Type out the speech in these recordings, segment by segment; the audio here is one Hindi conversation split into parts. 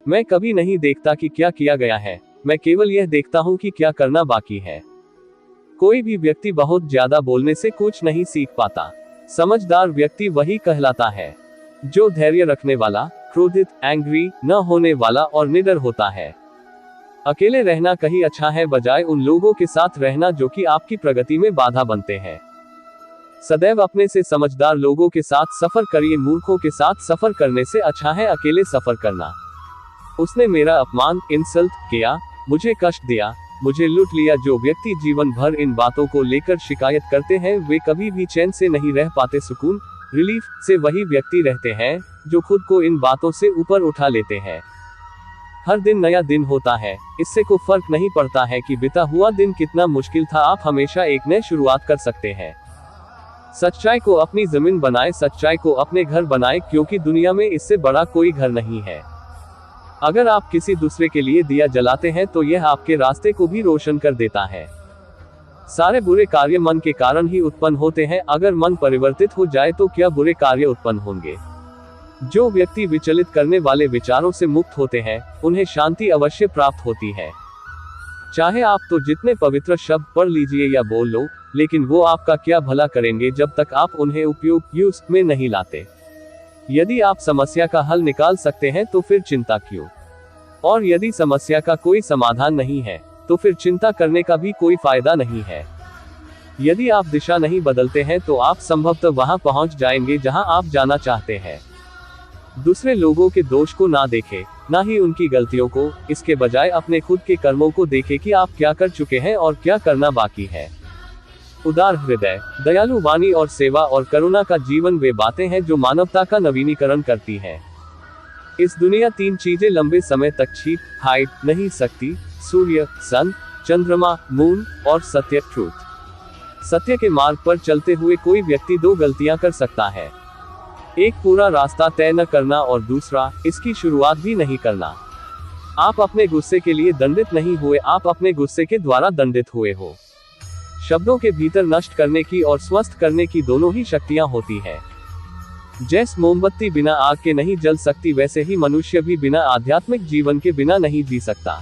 मैं कभी नहीं देखता कि क्या किया गया है, मैं केवल यह देखता हूं कि क्या करना बाकी है। कोई भी व्यक्ति बहुत ज्यादा बोलने से कुछ नहीं सीख पाता। समझदार व्यक्ति वही कहलाता है जो धैर्य रखने वाला, क्रोधित, एंग्री न होने वाला और निडर होता है। अकेले रहना कहीं अच्छा है बजाय उन लोगों के साथ रहना जो कि आपकी प्रगति में बाधा बनते हैं। सदैव अपने से समझदार लोगों के साथ सफर करिए, मूर्खों के साथ सफर करने से अच्छा है अकेले सफर करना। उसने मेरा अपमान, इंसल्ट किया, मुझे कष्ट दिया, मुझे लूट लिया। जो व्यक्ति जीवन भर इन बातों को लेकर शिकायत करते हैं वे कभी भी चैन से नहीं रह पाते। सुकून, रिलीफ से वही व्यक्ति रहते हैं जो खुद को इन बातों से ऊपर उठा लेते हैं। हर दिन नया दिन होता है, इससे कोई फर्क नहीं पड़ता है कि बीता हुआ दिन कितना मुश्किल था, आप हमेशा एक नई शुरुआत कर सकते हैं। सच्चाई को अपनी जमीन बनाए, सच्चाई को अपने घर बनाए, क्योंकि दुनिया में इससे बड़ा कोई घर नहीं है। अगर आप किसी दूसरे के लिए दिया जलाते हैं तो यह आपके रास्ते को भी रोशन कर देता है। सारे बुरे कार्य मन के कारण ही उत्पन्न होते हैं। अगर मन परिवर्तित हो जाए तो क्या बुरे कार्य उत्पन्न होंगे। जो व्यक्ति विचलित करने वाले विचारों से मुक्त होते हैं उन्हें शांति अवश्य प्राप्त होती है। चाहे आप तो जितने पवित्र शब्द पढ़ लीजिए या बोल लो, लेकिन वो आपका क्या भला करेंगे जब तक आप उन्हें यूज में नहीं लाते। यदि आप समस्या का हल निकाल सकते हैं तो फिर चिंता क्यों? और यदि समस्या का कोई समाधान नहीं है तो फिर चिंता करने का भी कोई फायदा नहीं है। यदि आप दिशा नहीं बदलते हैं तो आप संभवतः वहां पहुंच जाएंगे जहां आप जाना चाहते हैं। दूसरे लोगों के दोष को ना देखें, ना ही उनकी गलतियों को, इसके बजाय अपने खुद के कर्मों को देखें कि आप क्या कर चुके हैं और क्या करना बाकी है। उदार हृदय, दयालु वाणी और सेवा और करुणा का जीवन वे बातें हैं जो मानवता का नवीनीकरण करती हैं। इस दुनिया 3 चीजें लंबे समय तक छिप हाइड नहीं सकती: सूर्य, सन, चंद्रमा, मून और सत्य, ट्रूथ। सत्य के मार्ग पर चलते हुए कोई व्यक्ति 2 गलतियां कर सकता है। एक, पूरा रास्ता तय न करना और दूसरा, इसकी शुरुआत भी नहीं करना। आप अपने गुस्से के लिए दंडित नहीं हुए, आप अपने गुस्से के द्वारा दंडित हुए हो। शब्दों के भीतर नष्ट करने की और स्वस्थ करने की दोनों ही शक्तियां होती है। जैसे मोमबत्ती बिना आग के नहीं जल सकती, वैसे ही मनुष्य भी बिना आध्यात्मिक जीवन के बिना नहीं जी सकता।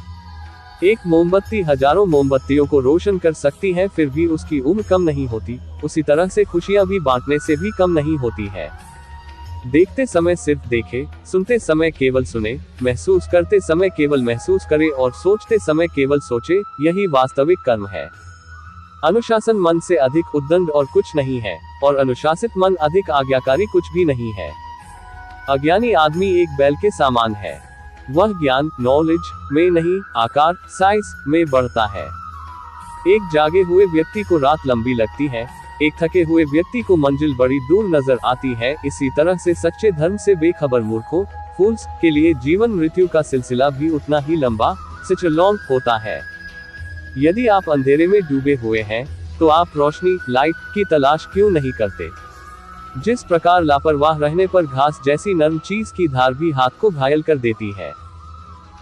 एक मोमबत्ती हजारों मोमबत्तियों को रोशन कर सकती है, फिर भी उसकी उम्र कम नहीं होती। उसी तरह से खुशियां भी बांटने से भी कम नहीं होती है। देखते समय सिर्फ देखे, सुनते समय केवल सुने, महसूस करते समय केवल महसूस करे और सोचते समय केवल सोचे, यही वास्तविक कर्म है। अनुशासन मन से अधिक उद्दंड और कुछ नहीं है, और अनुशासित मन अधिक आज्ञाकारी कुछ भी नहीं है। अज्ञानी आदमी एक बैल के समान है। वह ज्ञान, नॉलेज में नहीं, आकार, साइज में बढ़ता है। एक जागे हुए व्यक्ति को रात लंबी लगती है, एक थके हुए व्यक्ति को मंजिल बड़ी दूर नजर आती है। इसी तरह से सच्चे धर्म से बेखबर मूर्खों, फूल्स के लिए जीवन मृत्यु का सिलसिला भी उतना ही लंबा, सच लॉन्ग होता है। यदि आप अंधेरे में डूबे हुए हैं तो आप रोशनी, लाइट की तलाश क्यों नहीं करते? जिस प्रकार लापरवाह रहने पर घास जैसी नरम चीज की धार भी हाथ को घायल कर देती है,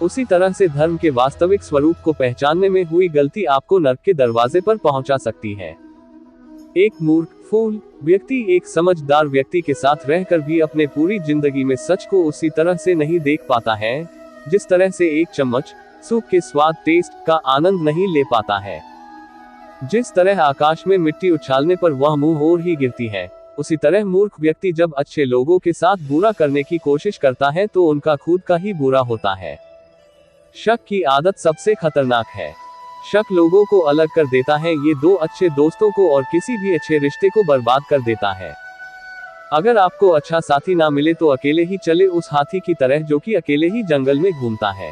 उसी तरह से धर्म के वास्तविक स्वरूप को पहचानने में हुई गलती आपको नर्क के दरवाजे पर पहुंचा सकती है। एक मूर्ख, फूल व्यक्ति एक समझदार व्यक्ति के साथ रहकर भी अपने पूरी जिंदगी में सच को उसी तरह से नहीं देख पाता है जिस तरह से एक चम्मच सूप के स्वाद, टेस्ट का आनंद नहीं ले पाता है। जिस तरह आकाश में मिट्टी उछालने पर वह मुंह ओर ही गिरती है, उसी तरह मूर्ख व्यक्ति जब अच्छे लोगों के साथ बुरा करने की कोशिश करता है तो उनका खुद का ही बुरा होता है। शक की आदत सबसे खतरनाक है। शक लोगों को अलग कर देता है, ये 2 अच्छे दोस्तों को और किसी भी अच्छे रिश्ते को बर्बाद कर देता है। अगर आपको अच्छा साथी ना मिले तो अकेले ही चले, उस हाथी की तरह जो कि अकेले ही जंगल में घूमता है।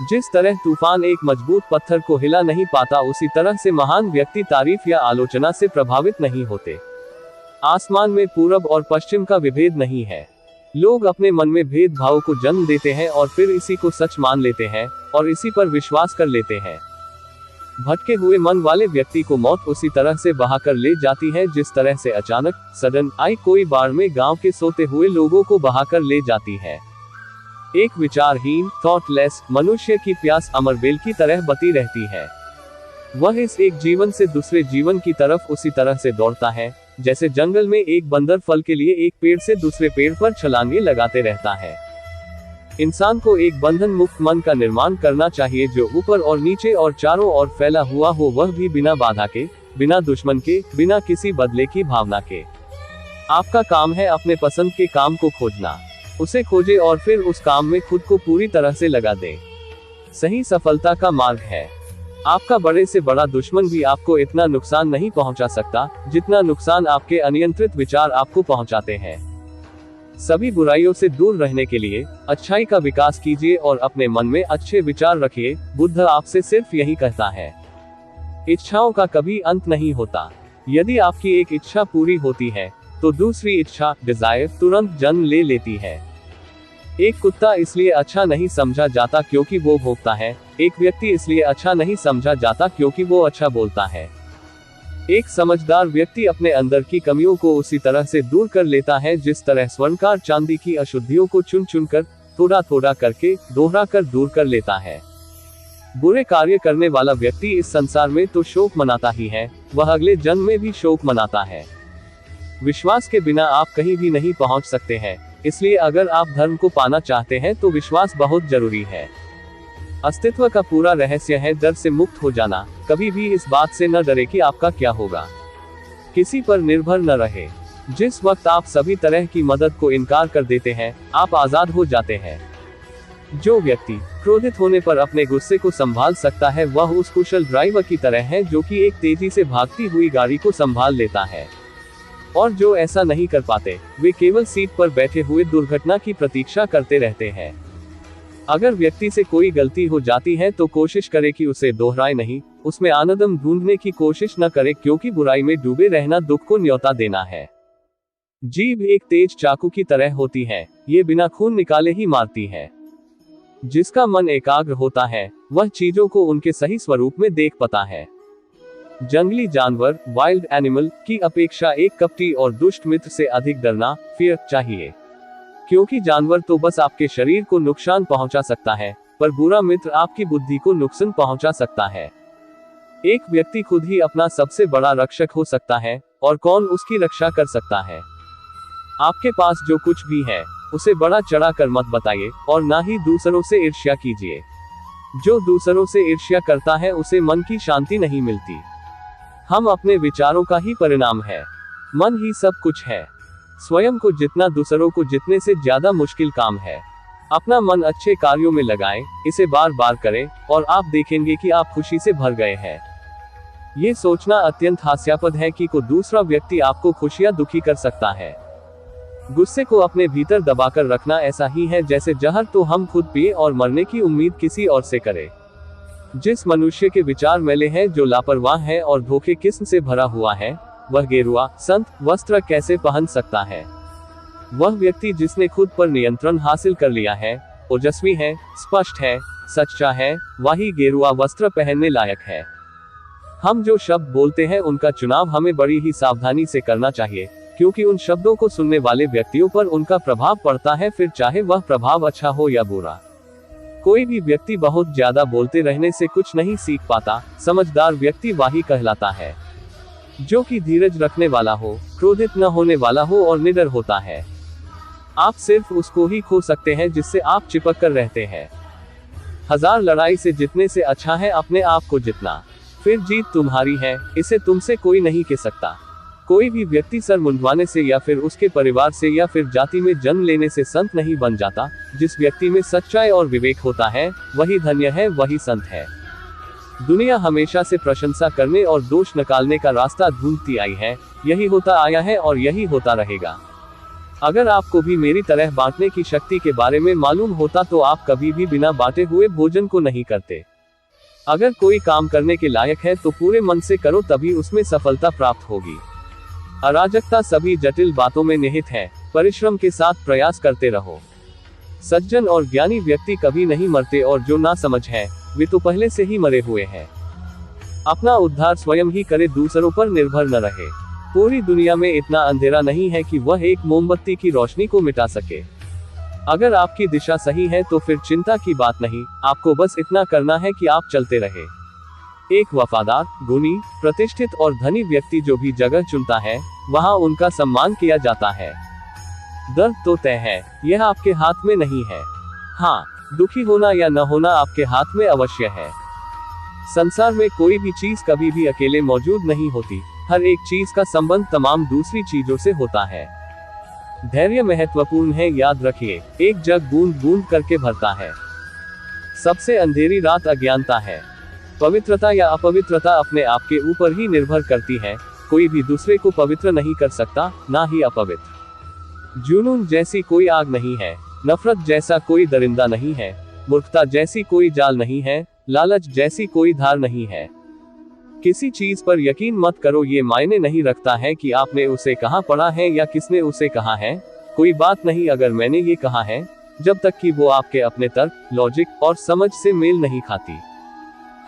जिस तरह तूफान एक मजबूत पत्थर को हिला नहीं पाता, उसी तरह से महान व्यक्ति तारीफ या आलोचना से प्रभावित नहीं होते। आसमान में पूरब और पश्चिम का विभेद नहीं है। लोग अपने मन में भेदभाव को जन्म देते हैं और फिर इसी को सच मान लेते हैं और इसी पर विश्वास कर लेते हैं। भटके हुए मन वाले व्यक्ति को मौत उसी तरह से बहाकर ले जाती है जिस तरह से अचानक सडन आई कोई बाढ़ में गांव के सोते हुए लोगों को बहाकर ले जाती है। एक विचारहीन, थॉटलेस मनुष्य की प्यास अमरबेल की तरह बती रहती है। वह इस एक जीवन से दूसरे जीवन की तरफ उसी तरह से दौड़ता है जैसे जंगल में एक बंदर फल के लिए एक पेड़ से दूसरे पेड़ पर छलांगे लगाते रहता है। इंसान को एक बंधन मुक्त मन का निर्माण करना चाहिए जो ऊपर और नीचे और चारों ओर फैला हुआ हो, वह भी बिना बाधा के, बिना दुश्मन के, बिना किसी बदले की भावना के। आपका काम है अपने पसंद के काम को खोजना, उसे खोजे और फिर उस काम में खुद को पूरी तरह से लगा दें। सही सफलता का मार्ग है। आपका बड़े से बड़ा दुश्मन भी आपको इतना नुकसान नहीं पहुंचा सकता जितना नुकसान आपके अनियंत्रित विचार आपको पहुंचाते हैं। सभी बुराइयों से दूर रहने के लिए अच्छाई का विकास कीजिए और अपने मन में अच्छे विचार रखिए। बुद्ध आपसे सिर्फ यही कहता है। इच्छाओं का कभी अंत नहीं होता। यदि आपकी एक इच्छा पूरी होती है तो दूसरी इच्छा, डिजायर, तुरंत जन्म ले लेती है। एक कुत्ता इसलिए अच्छा नहीं समझा जाता क्योंकि वो भौंकता है। एक व्यक्ति इसलिए अच्छा नहीं समझा जाता क्योंकि वो अच्छा बोलता है। एक समझदार व्यक्ति अपने अंदर की कमियों को उसी तरह से दूर कर लेता है जिस तरह स्वर्णकार चांदी की अशुद्धियों को चुन चुन कर, थोड़ा थोड़ा करके, दोहरा कर दूर कर लेता है। बुरे कार्य करने वाला व्यक्ति इस संसार में तो शोक मनाता ही है, वह अगले जन्म में भी शोक मनाता है। विश्वास के बिना आप कहीं भी नहीं पहुंच सकते हैं, इसलिए अगर आप धर्म को पाना चाहते हैं तो विश्वास बहुत जरूरी है। अस्तित्व का पूरा रहस्य है डर से मुक्त हो जाना। कभी भी इस बात से न डरे कि आपका क्या होगा। किसी पर निर्भर न रहे। जिस वक्त आप सभी तरह की मदद को इनकार कर देते हैं, आप आजाद हो जाते हैं। जो व्यक्ति क्रोधित होने पर अपने गुस्से को संभाल सकता है वह उस कुशल ड्राइवर की तरह है जो कि एक तेजी से भागती हुई गाड़ी को संभाल लेता है। और जो ऐसा नहीं कर पाते वे केवल सीट पर बैठे हुए दुर्घटना की प्रतीक्षा करते रहते हैं। अगर व्यक्ति से कोई गलती हो जाती है तो कोशिश करे कि उसे दोहराए नहीं, उसमें आनंद ढूंढने की कोशिश न करे क्योंकि बुराई में डूबे रहना दुख को न्योता देना है। जीभ एक तेज चाकू की तरह होती है, ये बिना खून निकाले ही मारती है। जिसका मन एकाग्र होता है वह चीजों को उनके सही स्वरूप में देख पाता है। जंगली जानवर, वाइल्ड एनिमल की अपेक्षा एक कपटी और दुष्ट मित्र से अधिक डरना, फियर चाहिए। क्योंकि जानवर तो बस आपके शरीर को नुकसान पहुंचा सकता है, पर बुरा मित्र आपकी बुद्धि को नुकसान पहुंचा सकता है। एक व्यक्ति खुद ही अपना सबसे बड़ा रक्षक हो सकता है, और कौन उसकी रक्षा कर सकता है। आपके पास जो कुछ भी है उसे बड़ा चढ़ा कर मत बताइए और ना ही दूसरों से ईर्ष्या कीजिए। जो दूसरों से ईर्ष्या करता है उसे मन की शांति नहीं मिलती। हम अपने विचारों का ही परिणाम है। मन ही सब कुछ है। स्वयं को जितना दूसरों को जितने से ज्यादा मुश्किल काम है। अपना मन अच्छे कार्यों में लगाएं, इसे बार बार करें और आप देखेंगे कि आप खुशी से भर गए हैं। ये सोचना अत्यंत हास्यास्पद है कि कोई दूसरा व्यक्ति आपको खुश या दुखी कर सकता है। गुस्से को अपने भीतर दबाकर रखना ऐसा ही है जैसे जहर तो हम खुद पिए और मरने की उम्मीद किसी और से करें। जिस मनुष्य के विचार मैले हैं, जो लापरवाह है और धोखे किस्म से भरा हुआ है, वह गेरुआ संत वस्त्र कैसे पहन सकता है। वह व्यक्ति जिसने खुद पर नियंत्रण हासिल कर लिया है, ओजस्वी है, स्पष्ट है, सच्चा है, वही गेरुआ वस्त्र पहनने लायक है। हम जो शब्द बोलते हैं उनका चुनाव हमें बड़ी ही सावधानी से करना चाहिए, क्योंकि उन शब्दों को सुनने वाले व्यक्तियों पर उनका प्रभाव पड़ता है, फिर चाहे वह प्रभाव अच्छा हो या बुरा। कोई भी व्यक्ति बहुत ज्यादा बोलते रहने से कुछ नहीं सीख पाता। समझदार व्यक्ति वही कहलाता है जो कि धीरज रखने वाला हो, क्रोधित न होने वाला हो और निडर होता है। आप सिर्फ उसको ही खो सकते हैं जिससे आप चिपक कर रहते हैं। हजार लड़ाई से जीतने से अच्छा है अपने आप को जितना, फिर जीत तुम्हारी है, इसे तुमसे कोई नहीं कह सकता। कोई भी व्यक्ति सर मुंडवाने से या फिर उसके परिवार से या फिर जाति में जन्म लेने से संत नहीं बन जाता। जिस व्यक्ति में सच्चाई और विवेक होता है वही धन्य है, वही संत है। दुनिया हमेशा से प्रशंसा करने और दोष निकालने का रास्ता ढूंढती आई है। यही होता आया है और यही होता रहेगा। अगर आपको भी मेरी तरह बांटने की शक्ति के बारे में मालूम होता तो आप कभी भी बिना बांटे हुए भोजन को नहीं करते। अगर कोई काम करने के लायक है तो पूरे मन से करो, तभी उसमें सफलता प्राप्त होगी। अराजकता सभी जटिल बातों में निहित है। परिश्रम के साथ प्रयास करते रहो। सज्जन और ज्ञानी व्यक्ति कभी नहीं मरते और जो ना समझ है वे तो पहले से ही मरे हुए हैं। अपना उद्धार स्वयं ही करे, दूसरों पर निर्भर न रहे। पूरी दुनिया में इतना अंधेरा नहीं है कि वह एक मोमबत्ती की रोशनी को मिटा सके। अगर आपकी दिशा सही है तो फिर चिंता की बात नहीं, आपको बस इतना करना है कि आप चलते रहे। एक वफादार, गुणी, प्रतिष्ठित और धनी व्यक्ति जो भी जगह चुनता है वहां उनका सम्मान किया जाता है। दर्द तो तय है, यह आपके हाथ में नहीं है। हाँ, दुखी होना या न होना आपके हाथ में अवश्य है। संसार में कोई भी चीज कभी भी अकेले मौजूद नहीं होती, हर एक चीज का संबंध तमाम दूसरी चीजों से होता है। धैर्य महत्वपूर्ण है, याद रखिए, एक जग बूंद बूंद करके भरता है। सबसे अंधेरी रात अज्ञानता है। पवित्रता या अपवित्रता अपने आप के ऊपर ही निर्भर करती है, कोई भी दूसरे को पवित्र नहीं कर सकता, ना ही अपवित्र। जुनून जैसी कोई आग नहीं है, नफरत जैसा कोई दरिंदा नहीं है, मूर्खता जैसी कोई जाल नहीं है, लालच जैसी कोई धार नहीं है। किसी चीज पर यकीन मत करो, ये मायने नहीं रखता है कि आपने उसे कहाँ पढ़ा है या किसने उसे कहा है। कोई बात नहीं अगर मैंने ये कहा है, जब तक कि वो आपके अपने तर्क, लॉजिक और समझ से मेल नहीं खाती।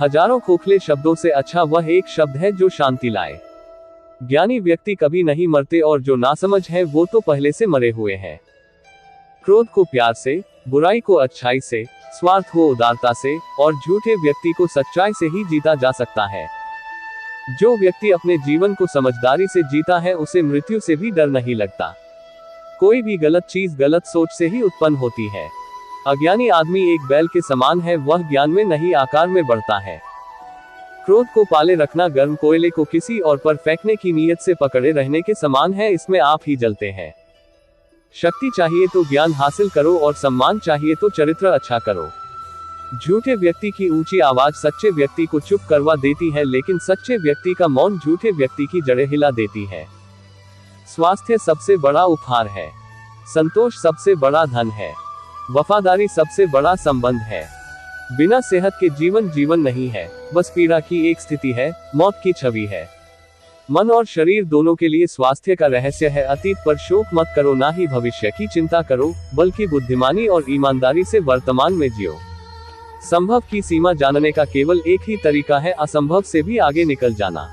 हजारों खोखले शब्दों से अच्छा वह एक शब्द है जो शांति लाए। ज्ञानी व्यक्ति कभी नहीं मरते और जो नासमझ है वो तो पहले से मरे हुए हैं। क्रोध को प्यार से, बुराई को अच्छाई से, स्वार्थ को उदारता से और झूठे व्यक्ति को सच्चाई से ही जीता जा सकता है। जो व्यक्ति अपने जीवन को समझदारी से जीता है उसे मृत्यु से भी डर नहीं लगता। कोई भी गलत चीज गलत सोच से ही उत्पन्न होती है। अज्ञानी आदमी एक बैल के समान है, वह ज्ञान में नहीं आकार में बढ़ता है। क्रोध को पाले रखना गर्म कोयले को किसी और पर फेंकने की नीयत से पकड़े रहने के समान है, इसमें आप ही जलते हैं। शक्ति चाहिए तो ज्ञान हासिल करो और सम्मान चाहिए तो चरित्र अच्छा करो। झूठे व्यक्ति की ऊंची आवाज सच्चे व्यक्ति को चुप करवा देती है, लेकिन सच्चे व्यक्ति का मौन झूठे व्यक्ति की जड़ें हिला देती है। स्वास्थ्य सबसे बड़ा उपहार है, संतोष सबसे बड़ा धन है, वफादारी सबसे बड़ा संबंध है। बिना सेहत के जीवन नहीं है, बस पीड़ा की एक स्थिति है, मौत की छवि है। मन और शरीर दोनों के लिए स्वास्थ्य का रहस्य है। अतीत पर शोक मत करो, ना ही भविष्य की चिंता करो, बल्कि बुद्धिमानी और ईमानदारी से वर्तमान में जियो। संभव की सीमा जानने का केवल एक ही तरीका है, असंभव से भी आगे निकल जाना।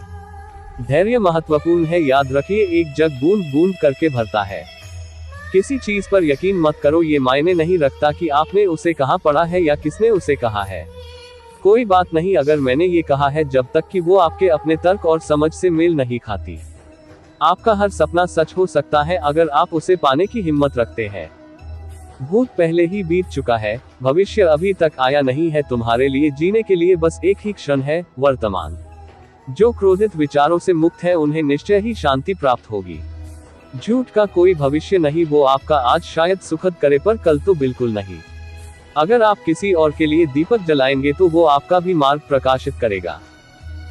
धैर्य महत्वपूर्ण है, याद रखिए, एक जग बूंद बूंद करके भरता है। किसी चीज पर यकीन मत करो, ये मायने नहीं रखता कि आपने उसे कहाँ पढ़ा है या किसने उसे कहा है। कोई बात नहीं अगर मैंने ये कहा है, जब तक कि वो आपके अपने तर्क और समझ से मेल नहीं खाती। आपका हर सपना सच हो सकता है अगर आप उसे पाने की हिम्मत रखते हैं। भूत पहले ही बीत चुका है, भविष्य अभी तक आया नहीं है। तुम्हारे लिए जीने के लिए बस एक ही क्षण है, वर्तमान। जो क्रोधित विचारों से मुक्त है उन्हें निश्चय ही शांति प्राप्त होगी। झूठ का कोई भविष्य नहीं, वो आपका आज शायद सुखद करे पर कल तो बिल्कुल नहीं। अगर आप किसी और के लिए दीपक जलाएंगे तो वो आपका भी मार्ग प्रकाशित करेगा।